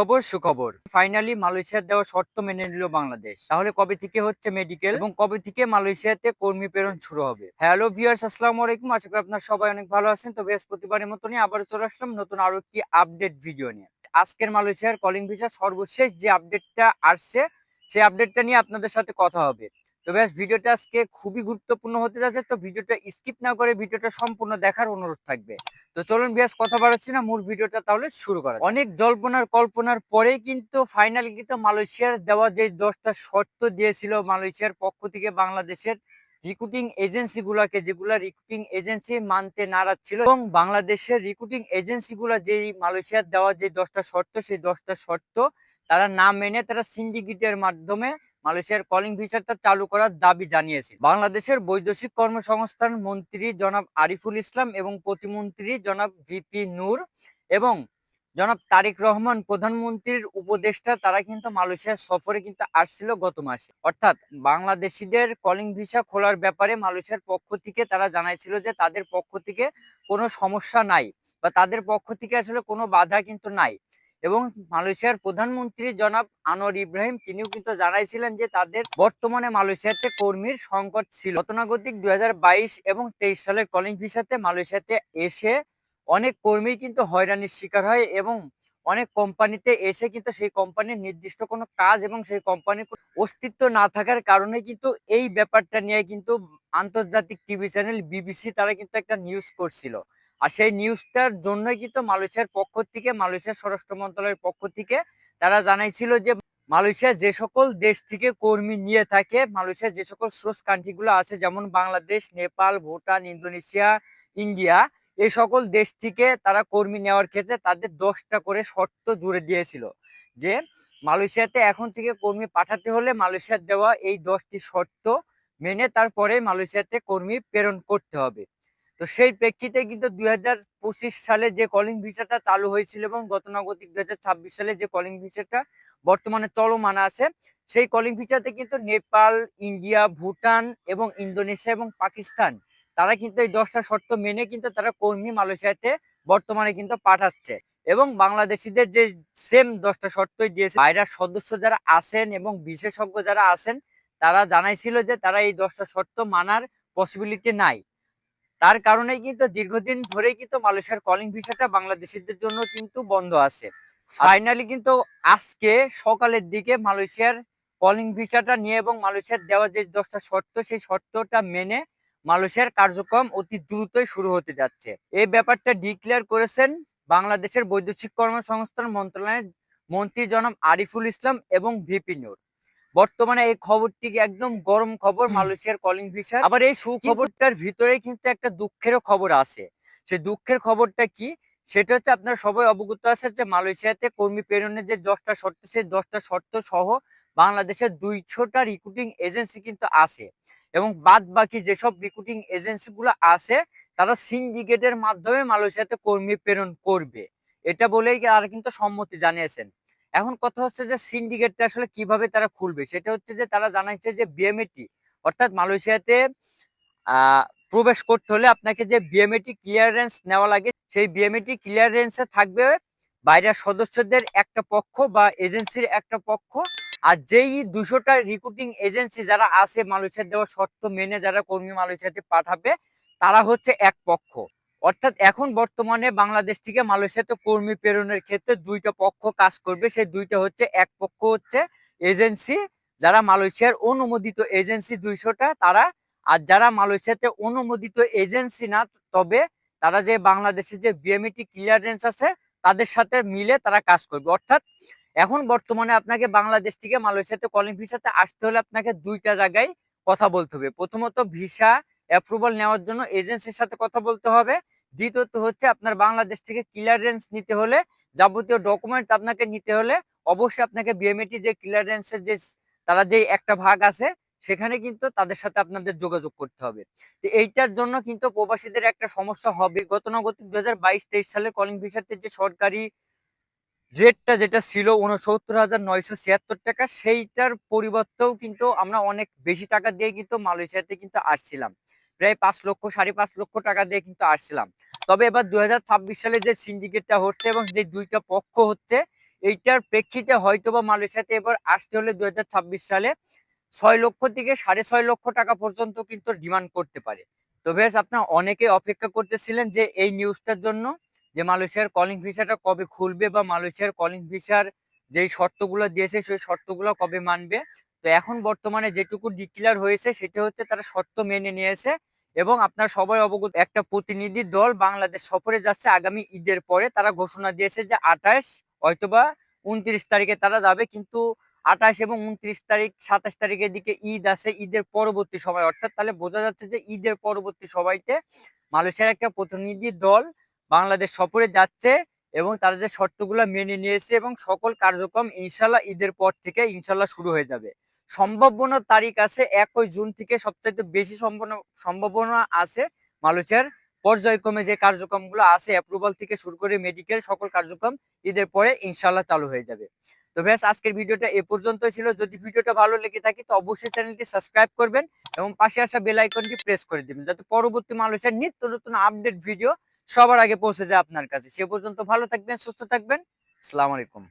খবর সুখবর, ফাইনালি মালয়েশিয়ার দেওয়া শর্ত মেনে নিল বাংলাদেশ। তাহলে কবে থেকে হচ্ছে মেডিকেল এবং কবে থেকে মালয়েশিয়াতে কর্মী প্রেরণ শুরু হবে? হ্যালো ভিউয়ার্স, আসসালামু আলাইকুম। আশা করি আপনারা সবাই অনেক ভালো আছেন। তো বৃহস্পতিবারের মতনই আবারও চলে আসলাম নতুন আরো একটি আপডেট ভিডিও নিয়ে। আজকের মালয়েশিয়ার কলিং ভিসা সর্বশেষ যে আপডেটটা আসছে, সেই আপডেটটা নিয়ে আপনাদের সাথে কথা হবে। তো ব্যাস, ভিডিওটা আজকে খুবই গুরুত্বপূর্ণ হতে যাচ্ছে। তো ভিডিওটা স্কিপ না করে ভিডিওটা সম্পূর্ণ দেখার অনুরোধ থাকবে। তো চলুন ভিউয়ার্স, কথা বাড়াচ্ছি না, মূল ভিডিওটা তাহলে শুরু করা যাক। অনেক জল্পনার কল্পনার পরেই কিন্তু ফাইনালি কিন্তু মালয়েশিয়ার দেওয়া যে 10টা শর্ত দিয়েছিল মালয়েশিয়ার পক্ষ থেকে বাংলাদেশের রিক্রুটিং এজেন্সি গুলাকে, যেগুলা রিক্রুটিং এজেন্সি মানতে নারাজ ছিল, এবং বাংলাদেশের রিক্রুটিং এজেন্সি গুলা যেই মালয়েশিয়ার দেওয়া যে 10টা শর্ত, সেই 10টা শর্ত তারা না মেনে তারা সিন্ডিকেটের মাধ্যমে মালয়েশিয়ার কলিং ভিসাটা চালু করার দাবি জানিয়েছে। বাংলাদেশের বৈদেশিক কর্মসংস্থান মন্ত্রী জনাব আরিফুল ইসলাম এবং প্রতিমন্ত্রী জনাব ভিপি নূর এবং জনাব তারেক রহমান প্রধানমন্ত্রীর উপদেষ্টা, তারা কিন্তু মালয়েশিয়ার সফরে কিন্তু আসছিল গত মাসে। অর্থাৎ বাংলাদেশিদের কলিং ভিসা খোলার ব্যাপারে মালয়েশিয়ার পক্ষ থেকে তারা জানাইছিল যে তাদের পক্ষ থেকে কোনো সমস্যা নাই, বা তাদের পক্ষ থেকে আসলে কোনো বাধা কিন্তু নাই। এবং মালয়েশিয়ার প্রধানমন্ত্রী জনাব আনোয়ার ইব্রাহিম তিনিও কিন্তু জানাইছিলেন যে তাদের বর্তমানে মালয়েশিয়াতে কর্মীর সংকট ছিল। গতানুগতিক 2022 এবং 23 সালের কলিং ভিসাতে মালয়েশিয়াতে এসে অনেক কর্মী কিন্তু হয়রানির শিকার হয়, এবং অনেক কোম্পানিতে এসে কিন্তু সেই কোম্পানির নির্দিষ্ট কোনো কাজ এবং সেই কোম্পানির অস্তিত্ব না থাকার কারণে কিন্তু এই ব্যাপারটা নিয়ে কিন্তু আন্তর্জাতিক টিভি চ্যানেল বিবিসি তারা কিন্তু একটা নিউজ করছিল। আর সেই নিউজটার জন্যই কিন্তু মালয়েশিয়ার পক্ষ থেকে, মালয়েশিয়ার স্বরাষ্ট্র মন্ত্রণালয়ের পক্ষ থেকে তারা জানাইছিল যে মালয়েশিয়া যে সকল দেশ থেকে কর্মী নিয়ে থাকে, মালয়েশিয়া যে সকল সোর্স কান্ট্রি গুলো আছে, যেমন বাংলাদেশ, নেপাল, ভুটান, ইন্দোনেশিয়া, ইন্ডিয়া, এই সকল দেশ থেকে তারা কর্মী নেওয়ার ক্ষেত্রে তাদের 10টা করে শর্ত জুড়ে দিয়েছিল। যে মালয়েশিয়াতে এখন থেকে কর্মী পাঠাতে হলে মালয়েশিয়ার দেওয়া এই 10টি শর্ত মেনে তারপরে মালয়েশিয়াতে কর্মী প্রেরণ করতে হবে। তো সেই প্রেক্ষিতে কিন্তু 2025 সালে যে কলিং ভিসাটা চালু হয়েছিল এবং গতানুগতিক 2026 সালে যে কলিং ভিসাটা বর্তমানে চলমান আছে, সেই কলিং ভিসাতে কিন্তু নেপাল, ইন্ডিয়া, ভুটান এবং ইন্দোনেশিয়া এবং পাকিস্তান, তারা কিন্তু এই 10টা শর্ত মেনে কিন্তু তারা কর্মী মালয়েশিয়াতে বর্তমানে কিন্তু পাঠাচ্ছে। এবং বাংলাদেশিদের যে সেম 10টা শর্তই দিয়েছে, বাইরের সদস্য যারা আছেন এবং বিশেষজ্ঞ যারা আছেন, তারা জানাইছিল যে তারা এই 10টা শর্ত মানার পসিবিলিটি নাই। তার কারণেই কিন্তু দীর্ঘদিন ধরেই কিন্তু মালয়েশিয়ার কলিং ভিসাটা বাংলাদেশিদের জন্য কিন্তু বন্ধ আছে। ফাইনালি কিন্তু আজকে সকালের দিকে মালয়েশিয়ার কলিং ভিসাটা নিয়ে এবং মালয়েশিয়ার দেওয়া যে 10টা শর্ত, সেই শর্তটা মেনে মালয়েশিয়ার কার্যক্রম অতি দ্রুতই শুরু হতে যাচ্ছে। এই ব্যাপারটা ডিক্লেয়ার করেছেন বাংলাদেশের বৈদেশিক কর্মসংস্থান মন্ত্রণালয়ের মন্ত্রী জনাব আরিফুল ইসলাম এবং ভিপি নূর। বর্তমানে এই খবরটি একদম গরম খবর মালয়েশিয়ার কলিং ভিসার। আবার এই সুখবরটার ভিতরে কিন্তু একটা দুঃখেরও খবর আছে। সেই দুঃখের খবরটা কি? সেটা হচ্ছে, আপনারা সবাই অবগত আছেন যে মালয়েশিয়াতে কর্মী প্রেরণের যে 10টা শর্ত, সেই 10টা শর্ত সহ বাংলাদেশের 200টা রিক্রুটিং এজেন্সি কিন্তু আছে। এবং বাদ বাকি যেসব রিক্রুটিং এজেন্সি গুলো আছে, তারা সিন্ডিকেটের মাধ্যমে মালয়েশিয়াতে কর্মী প্রেরণ করবে, এটা বলেই আর কিন্তু সম্মতি জানিয়েছেন। এখন কথা হচ্ছে যে সিন্ডিকেটটা আসলে কিভাবে তারা খুলবে, সেটা হচ্ছে যে তারা জানাইছে যে বিএমএটি, অর্থাৎ মালয়েশিয়াতে আহ প্রবেশ করতে হলে আপনাকে যে বিএমএটি ক্লিয়ারেন্স নেওয়া লাগে, সেই বিএমএটি ক্লিয়ারেন্সে থাকবে বাইরের সদস্যদের একটা পক্ষ বা এজেন্সির একটা পক্ষ, আর যেই 200টা রিক্রুটিং এজেন্সি যারা আছে মালয়েশিয়ার দেওয়া শর্ত মেনে যারা কর্মী মালয়েশিয়াতে পাঠাবে, তারা হচ্ছে এক পক্ষ। অর্থাৎ এখন বর্তমানে বাংলাদেশ থেকে মালয়েশিয়াতে কর্মী প্রেরণের ক্ষেত্রে দুইটা পক্ষ কাজ করবে। সেই দুইটা হচ্ছে, এক পক্ষ হচ্ছে এজেন্সি, যারা মালয়েশিয়ার অনুমোদিত এজেন্সি 200টা তারা, আর যারা মালয়েশিয়াতে অনুমোদিত এজেন্সি না, তবে তারা যে বাংলাদেশে যে বিএমইটি ক্লিয়ারেন্স আছে তাদের সাথে মিলে তারা কাজ করবে। অর্থাৎ এখন বর্তমানে আপনাকে বাংলাদেশ থেকে মালয়েশিয়াতে কলিং ভিসাতে আসতে হলে আপনাকে দুইটা জায়গায় কথা বলতে হবে। প্রথমত ভিসা অ্যাপ্রুভাল নেওয়ার জন্য এজেন্সির সাথে কথা বলতে হবে। দ্বিতীয়ত হচ্ছে, আপনার বাংলাদেশ থেকে ক্লিয়ারেন্স নিতে হলে, যাবতীয় ডকুমেন্ট আপনাকে নিতে হলে অবশ্যই আপনাকে বিএমইটি যে ক্লিয়ারেন্সের যে তারা যে একটা ভাগ আছে, সেখানে কিন্তু তাদের সাথে আপনাদের যোগাযোগ করতে হবে। তো এইটার জন্য কিন্তু প্রবাসীদের একটা সমস্যা হবে। গতানুগতিক 2022-23 সালে কলিং ভিসাতে যে সরকারি রেটটা যেটা ছিল ৬৯,৯৭৬ টাকা, সেইটার পরিবর্তেও কিন্তু আমরা অনেক বেশি টাকা দিয়ে কিন্তু মালয়েশিয়াতে কিন্তু আসছিলাম। প্রায় ৫ লক্ষ, ৫.৫ লক্ষ টাকা দিয়ে কিন্তু আসছিলাম। তবে এবার 2026 সালে যে সিন্ডিকেটটা হচ্ছে এবং যে দুইটা পক্ষ হচ্ছে, এইটার প্রেক্ষিতে হয়তোবা মালয়েশিয়াতে এবার আসতে হলে 2026 সালে 6 লক্ষ থেকে 6.5 লক্ষ টাকা পর্যন্ত কিন্তু ডিমান্ড করতে পারে। তো বেশ আপনারা অনেকে অপেক্ষা করতেছিলেন যে এই নিউজটার জন্য, যে মালয়েশিয়ার কলিং ভিসাটা কবে খুলবে বা মালয়েশিয়ার কলিং ভিসার যেই শর্তগুলো দিয়েছে সেই শর্তগুলো কবে মানবে। তো এখন বর্তমানে যেটুকু ডিক্লেয়ার হয়েছে সেটা হচ্ছে তারা শর্ত মেনে নিয়েছে এবং আপনারা সবাই অবগত, একটা প্রতিনিধি দল বাংলাদেশ সফরে যাচ্ছে আগামী ঈদের পরে। তারা ঘোষণা দিয়েছে যে 28 হয়তোবা 29 তারিখে তারা যাবে, কিন্তু 28 এবং 29 তারিখ 27 তারিখের দিকে ঈদ আছে, ঈদের পরবর্তী সময়, অর্থাৎ তাহলে বোঝা যাচ্ছে যে ঈদের পরবর্তী সময়তে মালয়েশিয়ার একটা প্রতিনিধি দল বাংলাদেশ সফরে যাচ্ছে এবং তারা যে শর্তগুলো মেনে নিয়েছে এবং সকল কার্যক্রম ইনশাল্লাহ ঈদের পর থেকে ইনশাল্লাহ শুরু হয়ে যাবে। সম্ভাবনা তারিখ আছে 1 জুন থেকে, সবচাইতে বেশি সম্ভাবনা আছে মালয়েশিয়ার পর্যায়ক্রমে যে কার্যক্রমগুলো আছে অ্যাপ্রুভাল থেকে শুরু করে মেডিকেল সকল কার্যক্রম ঈদের পরে ইনশাল্লাহ চালু হয়ে যাবে। তো ব্যাস আজকের ভিডিওটা এ পর্যন্তই ছিল। যদি ভিডিওটা ভালো লেগে থাকে তো অবশ্যই চ্যানেলটি সাবস্ক্রাইব করবেন এবং পাশে আসা বেল আইকনটি প্রেস করে দিবেন, যাতে পরবর্তী মালয়েশিয়ার নিত্য নতুন আপডেট ভিডিও সবার আগে পৌঁছে যায় আপনার কাছে। সে পর্যন্ত ভালো থাকবেন, সুস্থ থাকবেন। আসসালামু আলাইকুম।